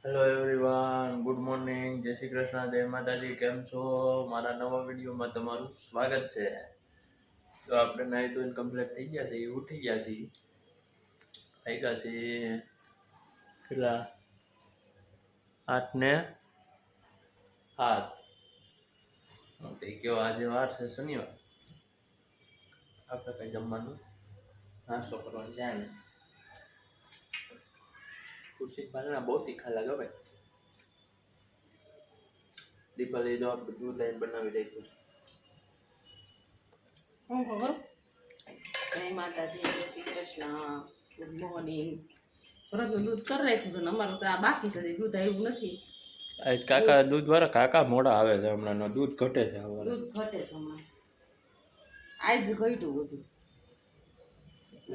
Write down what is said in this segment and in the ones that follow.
Hello everyone, good morning, જય શ્રી કૃષ્ણ, જય માતાજી. કેમ છો? મારા નવા વિડીયોમાં તમારું સ્વાગત છે. તો આપણે નાહી ધોઈને કમ્પ્લીટ થઈ ગયા છે, ઉઠી ગયા છીએ. વાગ્યા છે પેલા 8 ને 7. તે કયો આજે વાર છે શનિવાર. આપણે કઈ જમવાનું નાસ્તો કરવાનો જાય ને. ખુરશી પાલના બહુ તીખા લાગે ભાઈ. દીપાલી જો આપણે દૂધ આઈને બનાવી રાખ્યું છે. હું ખબર જય માતાજી, જય શ્રી કૃષ્ણ, ગુડ મોર્નિંગ. ભરતનું દૂધ કરી રાખ્યું છે ને અમારું તો આ બાકી છે, દૂધ આવ્યું નથી. આજ કાકા દૂધ વાળા કાકા મોડા આવે છે હમણાં. દૂધ ઘટે છે હવે. દૂધ ઘટે છે હમણાં. આજ ઘટ્યું બધું.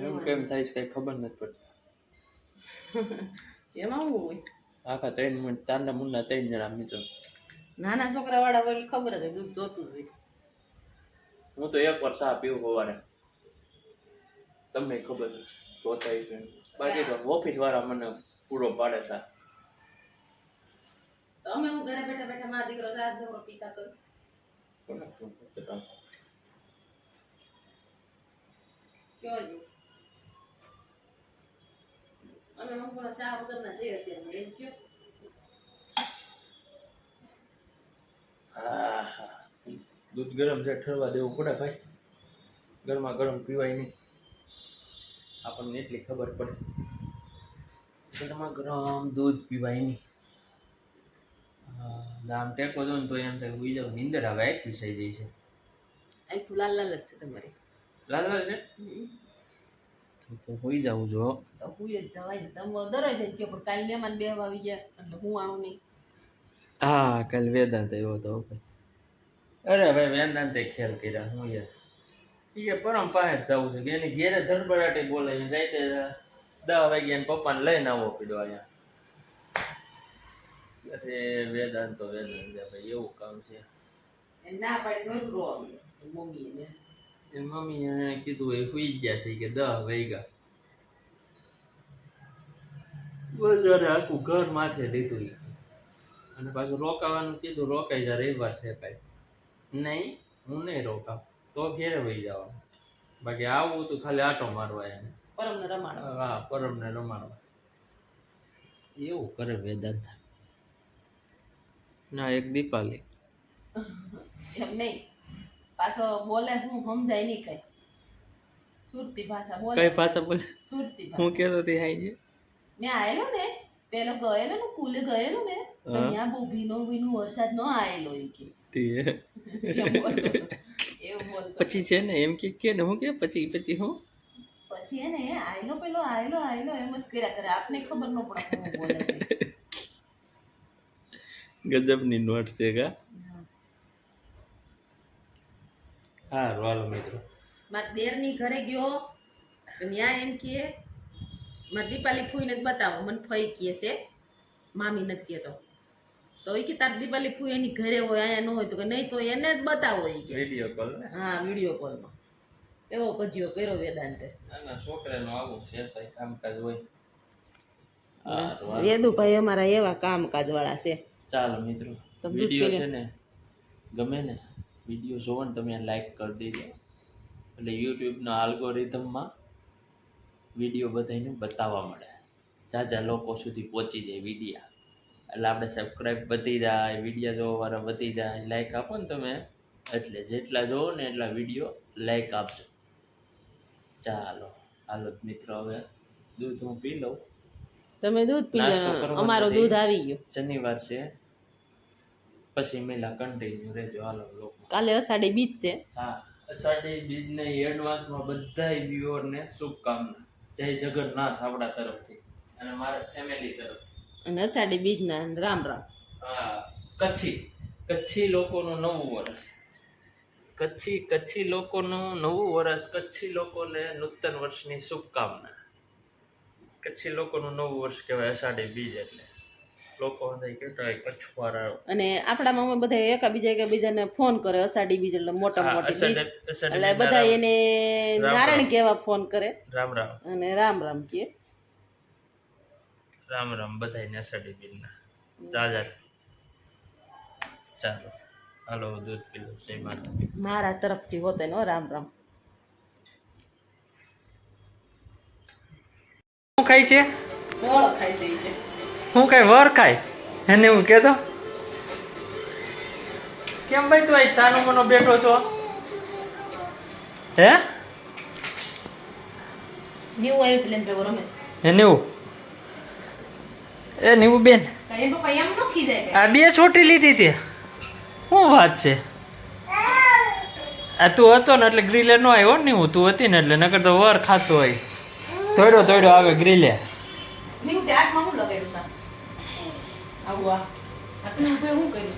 એમ કેમ થાય છે કઈ ખબર નથી પડતી. એમાં શું હોય? આખા 3 મિનિટ તાંડા મુંડા 3 જણા મિત્રો. નાના છોકરા વાળા હોય ખબર જ હોય, દૂધ જોતું જ હોય. હું તો એક વાર ચા પીવું સવારે. તમને ખબર જોતા છે. બાકી તો ઓફિસ વાળા મને પૂરો પાડે છે. તો અમે હું ઘરે બેઠા બેઠા મારા દીકરો રાત દોરો પીતા કરીશ. કયો જો અમે હું પણ ચા વગરના છે અત્યારે એમ કયો. દૂધ ગરમ છે, ઠરવા દેવું પડે ભાઈ. ગરમા ગરમ પીવાય નહીં. આપણને એટલી ખબર પડે. ગરમા ગરમ દૂધ પીવાય નહીં. આમ ટેકો દો ને તો એમ થાય હુઈ જાવ. નીંદર આવે એક વિષય જાય છે. આખું લાલ લાલ જ છે તમારી. લાલ લાલ છે તો હુઈ જાવું જો. તો હું જ જવાય ને તમે દરરોજ જ કહો પણ કાલે મહેમાન બેહવા આવી ગયા એટલે હું આવું નહીં. હા, કાલ વેદાંત આવ્યો હતો. અરે ભાઈ વેદાંતે ખેલ કર્યા. હું યાર એ પરમ પાસે જ જવું છે કે એની ઘેરે ધડબડાટી બોલે. રાતે 10 વાગ્યા પપ્પાને લઈને આવવો પડ્યો અહીંયા. અરે વેદાંત તો વેદાંત છે ભાઈ, એવું કામ છે. એ ના પાડી નહોતું રોવાનું મમ્મીને. એની મમ્મી એને કીધું એ સુઈ ગયા છે કે 10 વાગ્યા. વધારે આખું ઘર માથે લીધું. અને પાછું રોકાવાનું કીધું, રોકાઈ જા, રવિવાર છે કાંઈ નહીં. હું નહીં રોકાવ તો ઘેરે વહી જવાનું. બાકી આવું તો ખાલી આટો મારવા એને. પરમને રમાડો. હા, પરમને રમાડવા. એવું કરે વેદાંત. ના એક દીપાલી એમ નહીં પાછો બોલે હું સમજાય નહીં કઈ. સુરતી ભાષા બોલે. કઈ ભાષા બોલે? સુરતી હું ભાષા. કહેતો તે હાઈ મેં આયેલો ને પેલો ગયેલો ને કુલે ગયેલો ને તો ત્યાં બહુ ભીનો વરસાદ ન આયેલો એ કે. એમ બોલતો હતો. એવું બોલતો. પછી છે ને એમ કે ને હું કે પછી હું પછી એને આયેલો પેલો આયેલો એમ જ કર્યા કરે. આપને ખબર ન પડે શું બોલે છે. ગજબની નોટ છે કા. હા વાલો મિત્રો. મારા દેરની ઘરે ગયો તો ત્યાં એમ કે મારી દીપાલી ફૂઈને જ બતાવો. મને ફઈ કહે છે, મામી નથી કહેતો. તો એ કે તાર દીપાલી ફૂઈ એની ઘરે હોય અહીંયા ન હોય તો કે નહીં તો એને જ બતાવો એ કે. વિડિયો કોલ ને? હા, વિડીયો કોલમાં. એવો કજ્યો કર્યો વેદાંતે. ના છોકરાનો આવું છે ભાઈ કામકાજ હોય. વેદુભાઈ અમારા એવા કામકાજ વાળા છે. ચાલો મિત્રો, તમે વિડીયો દૂધ છે ને ગમે ને વિડીયો જોવો ને તમે લાઈક કરી દેજો. એટલે યુટ્યુબના આલ્ગોરિધમમાં વિડીયો બધાને બતાવવા મળે. જાજા લોકો સુધી પહોંચી જાય વિડીયા. એટલે આપણે સબસ્ક્રાઈબ વધી જાય, વિડીયો જોવાવાળા વધી જાય. લાઈક આપો ને તમે એટલે જેટલા જોવો ને એટલા વિડીયો લાઈક આપજો. ચાલો હાલો મિત્રો, હવે દૂધ હું પી લઉં. તમે દૂધ પી નાસ્તો લો. કરવાનો અમારો છે. દૂધ આવી ગયો. શનિવાર છે પછી મેલા કન્ટિન્યુ રહેજો. હાલો લોકો, કાલે અષાઢી બીજ છે. હા, અષાઢી બીજને એડવાન્સમાં બધાય વ્યુઅરને શુભકામના. જય જગન્નાથ આપણા તરફથી અને મારા ફેમિલી તરફથી. અને અષાઢી બીજના રામ રામ. હા, કચ્છી લોકોનું નવું વર્ષ. કચ્છી લોકોનું નવું વર્ષ. કચ્છી લોકોને નૂતન વર્ષની શુભકામના. કચ્છી લોકોનું નવું વર્ષ કહેવાય અષાઢી બીજ. એટલે લોકો કહેતા હોય કચ્છવાળા. અને આપણામાં અમે બધા એકબીજાને ફોન કરે અષાઢી બીજ એટલે મોટા મોટી બીજ. એટલે બધા એને નારાયણ કહેવા ફોન કરે. રામ રામ અને રામ રામ કહે. રામ રામ બધાને અષાઢી બીજના. જા ચાલો હાલો દૂધ પી લો જય માતા મારા તરફથી હોતે નો રામ રામ. શું ખાય છે ઓળો ખાઈ જઈ છે. હું કઈ વર ખાય એને હું કહેતો કેમ ભાઈ તું અહીં સાનો મનો બેઠો છો હે નીવું આવ્યું છે લઈને ભેગો રમેશ. એ નીવું એ નીવું બેન કઈ પપ્પા એમ ન ખીજાય કઈ. આ બે છોટી લીધી હતી શું વાત છે આ તું હતો ને એટલે ગ્રીલે ન આવ્યો ને હું તું હતી ને એટલે નકર તો વર ખાતો હોય થોડો આવે ગ્રીલે નીવું તે હાથમાં હું લગાવ્યું છે આવું આ આટલું હું કર્યું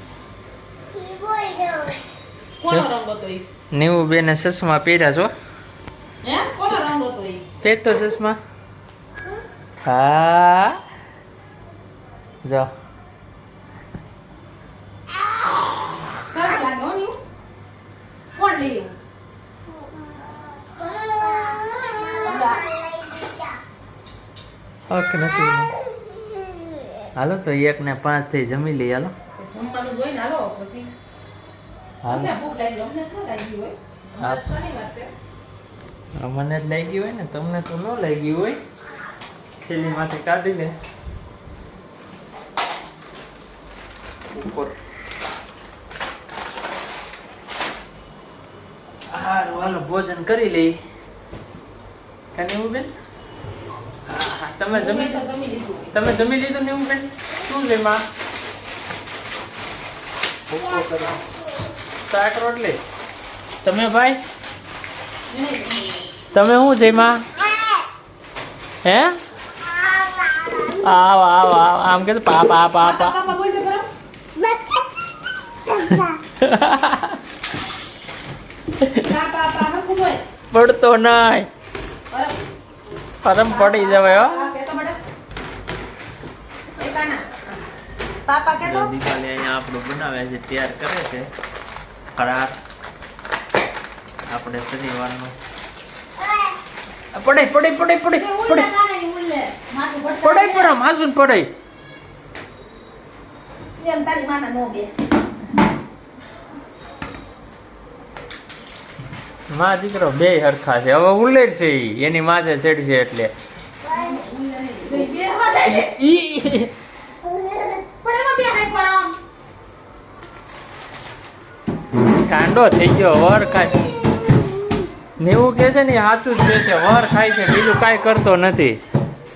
કોનો રંગ હતો ઈ? નીવું બેને ચશ્મા પહેર્યા છો હે કોનો રંગ હતો ઈ? પહેરતો ચશ્મા હા જાઓ સરસ લાગે હો નીવું. કોણ લઈ હક નથી હાલો તો 1 ને 5 થઈ જમી લઈ હાલો જમવાનું જોઈને હાલો પછી હાલો અમને ભૂખ લાગી અમને ન લાગી હોય હા. શનિવાર છે. મને જ લાગી હોય ને તમને તો ન લાગી હોય થેલીમાંથી કાઢી લે ઉપર હારું હાલો ભોજન કરી લઈ કાને એવું બેન હા, તમે મેં જમી તો જમી લીધું. તમે જમી લીધું ને એવું બેન શું જમ્યા શાક રોટલી તમે ભાઈ તમે શું જમ્યા હે આવ આવ આવ આમ કે પાપા પાપા પાપા બોલ દે બરાબર. પાપા હરખું બોલ. પડતો નહીં બરાબર. ફરમ પડી જવાય હો આ કહેતો બેટા. એ કાના. પાપા કહેતો. દીપાલી અહીંયા આપણું બનાવે છે તૈયાર કરે છે ફરાર આપણે શનિવારનું પડાય પડાય પડાય પડાય એ ઉલ્લે પડાય કાના ઈ ઉલ્લે. માથું ભડકા પડાય દે. પર હાસુન પડાય એમ તારી માના નો બે. માં દીકરો બે હરખા છે હવે ઉલ્લેર છે ઈ. એની માથે ચડશે એટલે ઉલ્લે નહીં. બે બેહવા જાય છે. ઈ પણ એમાં બે હાઈ પર આમ. કાંડો થઈ ગયો વર ખાય નેવું કે છે ને એ સાચું જ કહે છે વર ખાય છે બીજું કાંઈ કરતો નથી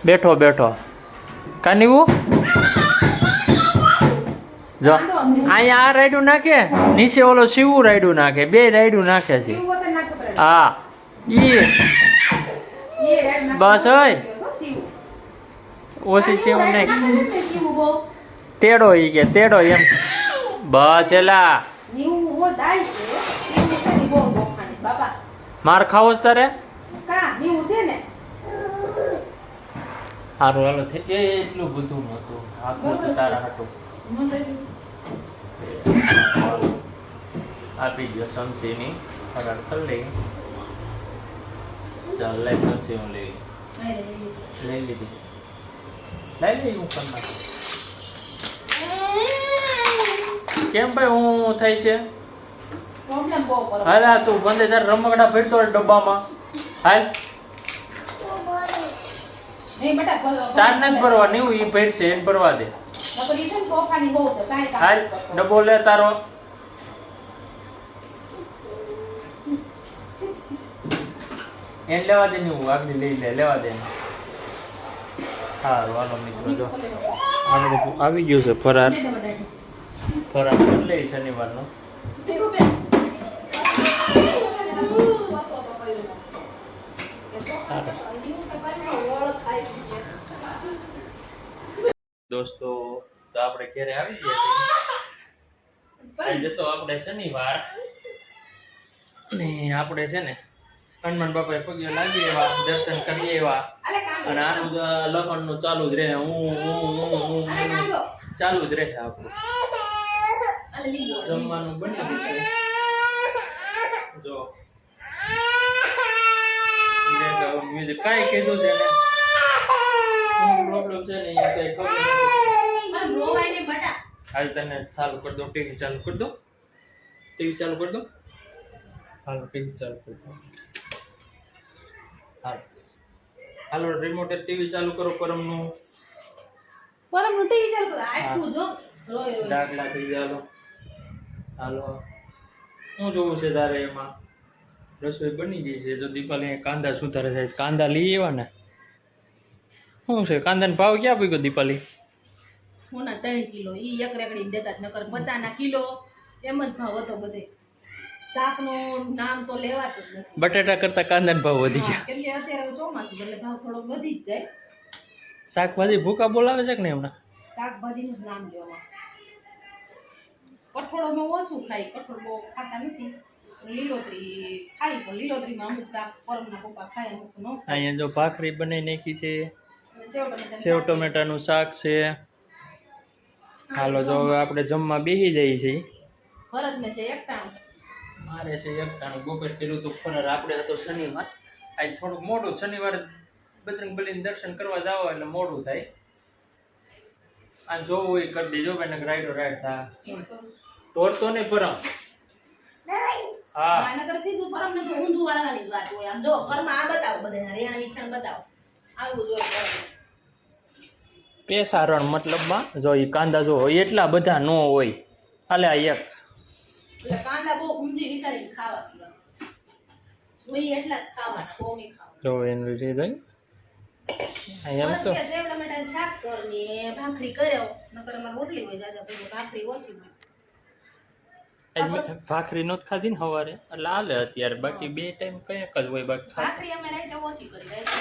બેઠો બેઠો કા નીવું જો અહીંયા આ રાયડું નાખે નીચે ઓલો શિવું રાયડું નાખે બે રાયડું નાખે છે શિવ હોતે નાખતો પડે. હા ઈ એ રેડ નાખતો બસ હોય. ગયો છો, શિવ. ઓછી શિવ આ નાખ શિવ નાખે શિવ બહુ. તેડો ઈ કે તેડો એમ બસ એલા નીવું બહુ દાય છે. શિવ છે ને બહુ ગોખાણી. બાપા માર ખાવો છે તારે કા નીવું છે ને સારું હાલો એ એટલું બધું નહોતું આખું તારા હાટું આપી ગયો સમસીની ફરાર કરી લઈ ચાલ લઈ સમસી હું લઈ લઈ લીધી લઈ લઈ હું કરી નાખું કેમ ભાઈ હું થાય છે પ્રોબ્લેમ બહુ પડે. હાલ આ તું બંધ તાર રમકડા ભરતો હોય ડબ્બામાં હાલ નહીં બેટા તાર નથી ભરવા નહીં ઈ ભરશે એને ભરવા દે નકર ઈ છે ને તોફાની બહુ છે કાંઈ કામ હાલ નથી કરતો. ડબ્બો લે તારો એને લેવા દે ને હું આગળ લઈ લે લેવા દે સારું હાલો મિત્રો જો આપણે આવી ગયું છે ફરાર દે દે બેટા. ફરાર કરી લઈ શનિવારનો ભેગું બેન. દોસ્તો તો આપણે ઘરે આવી ગયા છીએ આજે તો આપણે શનિવાર ને આપણે છે ને હનુમાન બાપાએ પગે લાગી એવા દર્શન કરીએ એવા આલે કામ અને આનું લખણનું ચાલુ જ રહે હું ચાલુ જ રહે આપણું આલે લીધો. જમવાનું બની ગયું છે જો કાંઈ કીધું છે ને શું પ્રોબ્લેમ છે ને એ કઈ ખબર નથી મને રોવાય નહીં બટા. હાલ તને ચાલુ કરી દો, ટીવી ચાલુ કરી દો, ટીવી ચાલુ કરી દો. હાલો ટીવી ચાલુ કરી દો. હાલો હાલો રિમોટ ટીવી ચાલુ કરો પરમનું. પરમનું ટીવી ચાલુ કર. આખું જો રોય રોય. ડાગલા થઈ ગયા. હાલો શું જોવું છે તારે? એમાં રસોઈ બની ગઈ છે. જો દીપાલી કાંદા સુધારે છે. કાંદા લઈ આવ્યા ને. શું છે કાંદાનો ભાવ ક્યાં પડી ગયો દીપાલી? હોના 3 કિલો ઈ એક રેકડી દેતા જ નકર 50 કિલો એમ જ ભાવ હતો બધે. શાકનું નામ તો લેવાતું જ નથી. બટાટા કરતા કાંદાનો ભાવ વધી ગયા. કેમ કે અત્યારે ચોમાસું એટલે ભાવ થોડો વધી જ જાય. શાકભાજી ભૂકા બોલાવે છે કે નહીં હમણાં? શાકભાજીનું જ નામ લેવામાં. કઠોળમાં ઓછું ખાઈ, કઠોળ બહુ ખાતા નથી. લીલોતરી ખાઈ પણ લીલોતરીમાં અમુક શાક પરમના પપ્પા ખાય અમુક ન ખાય. અહીંયા જો ભાખરી બનાવી નાખી છે. સેવ સેવ ટમેટાનું શાક છે. હાલો જો હવે આપણે જમવા બેસી જઈએ છીએ. ફરજ ને છે એક ટાણું. મારે છે એક ટાણું બપોર કર્યું તો ફરજ. આપણે હતો શનિવાર, આજ થોડુંક મોડું. શનિવારે બજરંગબલીને દર્શન કરવા જાવ એટલે મોડું થાય. આ જોવું હોય કરી દેજો ભાઈ, રાઈડો રાઈડ થાય. તોડતો ને પરમ. હા નકર સીધું પરમ ને તો ઊંધું વાળવાની જ વાત હોય. આમ જો ઘરમાં આ બતાવો બધાને રેણા મીઠાણ બતાવો. આવું જોઈએ પરમ. પેસારણ મતલબમાં જો એ કાંદા જો એટલા બધા ન હોય. હાલે આ એક એટલે કાંદા બહુ ઊંધી વિચારીને ખાવા પીવા જોઈએ એટલા જ ખાવા, બહુ નહીં ખાવા. જો એનું રે જાય એમ તો કે સેવ ટમેટાનું શાક કર ને ભાખરી કર્યો નકર અમાર રોટલી હોય જાજા પછી ભાખરી ઓછી હોય. ભાખરી નહોત ખાધી ને સવારે એટલે હાલે અત્યારે. બાકી બે ટાઈમ કંઈક જ હોય. બાકી ભાખરી અમે રાતે ઓછી કરી રાતે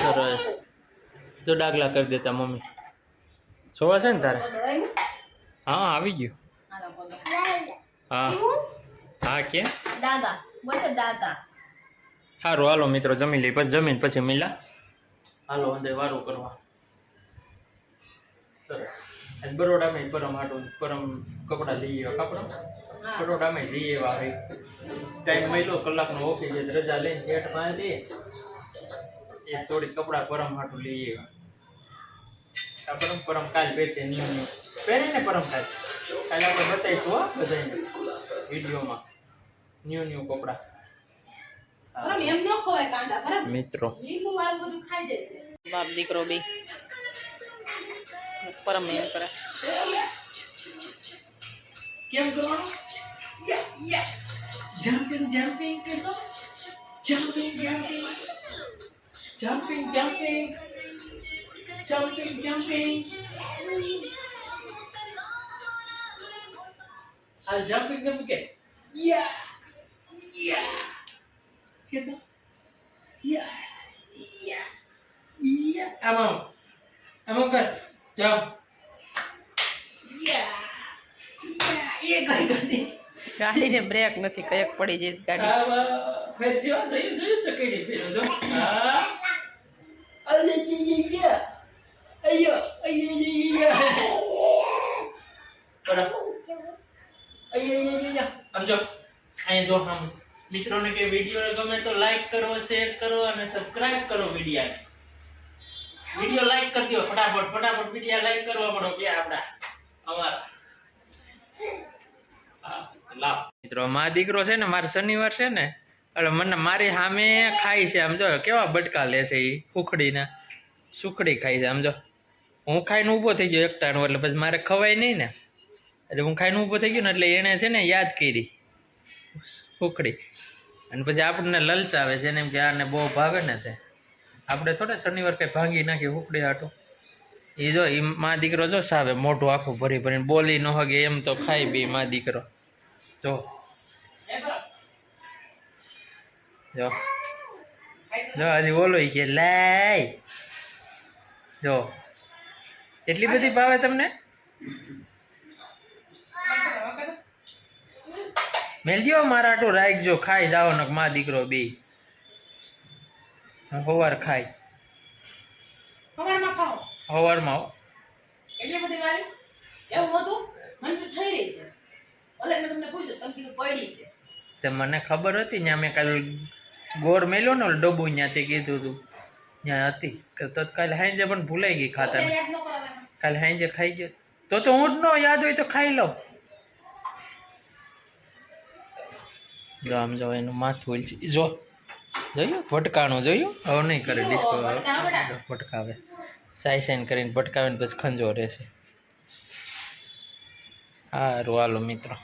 સરસ. જો ડાગલા કરી દેતા મમ્મી. જોવા છે ને તારે? હા આવી ગયું. હા હા કે દાદા બોલ દાદા. સારું હાલો મિત્રો જમી લઈ, પછી જમીન પછી મિલા. હાલો અંદર વારું કરવા. સરસ. આજ બરોડામાં પરમ હાટું પરમ કપડાં લઈ આવ્યા. કપડા બરોડામાં જઈ આવ્યા. હવે ટાઈમ મળ્યો કલાકનો ઓફિસ રજા લઈને શેઠ પાસે એક થોડી કપડાં પરમ હાટું લઈ આવ્યા. આ પરમ કાલ પહેરશે ન્યુ પહેરીને પરમ કાલ આપણે બતાવીશું હો બધાને વિડીયોમાં ન્યુ કપડાં. પરમ એમ ન ખવાય કાંદા પરમ મિત્રો લીંબુ વાળું બધું ખાઈ જાય છે. બાપ દીકરો બે પરમ એમ કરે. કેમ કરવાનું? જમ્પિંગ જમ્પિંગ કરતો. Jumping jumping jumping jumping jumping jumping. આ જમ્પિંગ જમ્પિંગ કે યા યા કેતો યા યા યા. આમ કર જમ્પ. યા યા એ ગાડી ગાડીને બ્રેક નથી, કયક પડી જઈશ ગાડી. ફેર સેવા જોઈ શકે નહીં પેલો જો. હા અલ્યા અయ్యో અయ్యో બરાબર અయ్యో આમ જો અહીં જો આમ મિત્રોને કે વિડીયો ગમે તો લાઈક કરો, શેર કરો અને સબસ્ક્રાઇબ કરો. વિડીયો લાઈક કરી દો ફટાફટ વિડીયો લાઈક કરવા પડો કે આપડા અમારા. લાવ મિત્રો મારો દીકરો છે ને, મારો શનિવાર છે ને એટલે મને મારી સામે ખાય છે. આમ જો કેવા બટકા લે છે. એ ઉખડીના સુખડી ખાય છે. આમ જો હું ખાઈને ઊભો થઈ ગયો એક ટાણું એટલે પછી મારે ખવાય નહીં ને, એટલે હું ખાઈને ઊભો થઈ ગયો ને એટલે એણે છે ને યાદ કરી ઉખડી. અને પછી આપણને લલચાવે છે ને એમ કે આને બહુ ભાવે ને તે આપણે થોડા શનિવાર કંઈ ભાંગી નાખી ઉખડી હાટું. એ જો એ મા દીકરો જો સાવે મોઢું આખું ભરી ભરીને બોલી ન હગે એમ તો ખાઈ બી મા દીકરો. જો જો જો હજી ઓલો કે લાય. જો એટલી બધી ભાવે તમને? મેલજો મારા આટું રાખજો, ખાઈ જાઓ ને મા દીકરો બે. સવાર ખાય સવારમાં ખાઓ સવારમાં એટલી બધી વાલી એવું હતું મને તો થઈ રહી છે. ભલે મેં તમને પૂછ્યું તમે કીધું પડી છે. તે મને ખબર હતી ને અમે કાલ ગોળ મેલ્યો ને ઓલો ડબ્બુ ત્યાંથી કીધું તું ત્યાં હતી કે તો કાલે હાંજે પણ ભૂલાઈ ગઈ ખાતા યાદ ન કરવાનું કાલે હાંજે ખાઈ ગયો તો હું જ ન યાદ હોય તો ખાઈ લઉં જો આમ જો એનું માથું છે જો જોયું ભટકાણું જોયું હવે નહીં કરે ડિસ્કો ભટકાવે સાઈ સાઈન કરીને ભટકાવે ને પછી ખંજો રહેશે સારું હાલો મિત્રો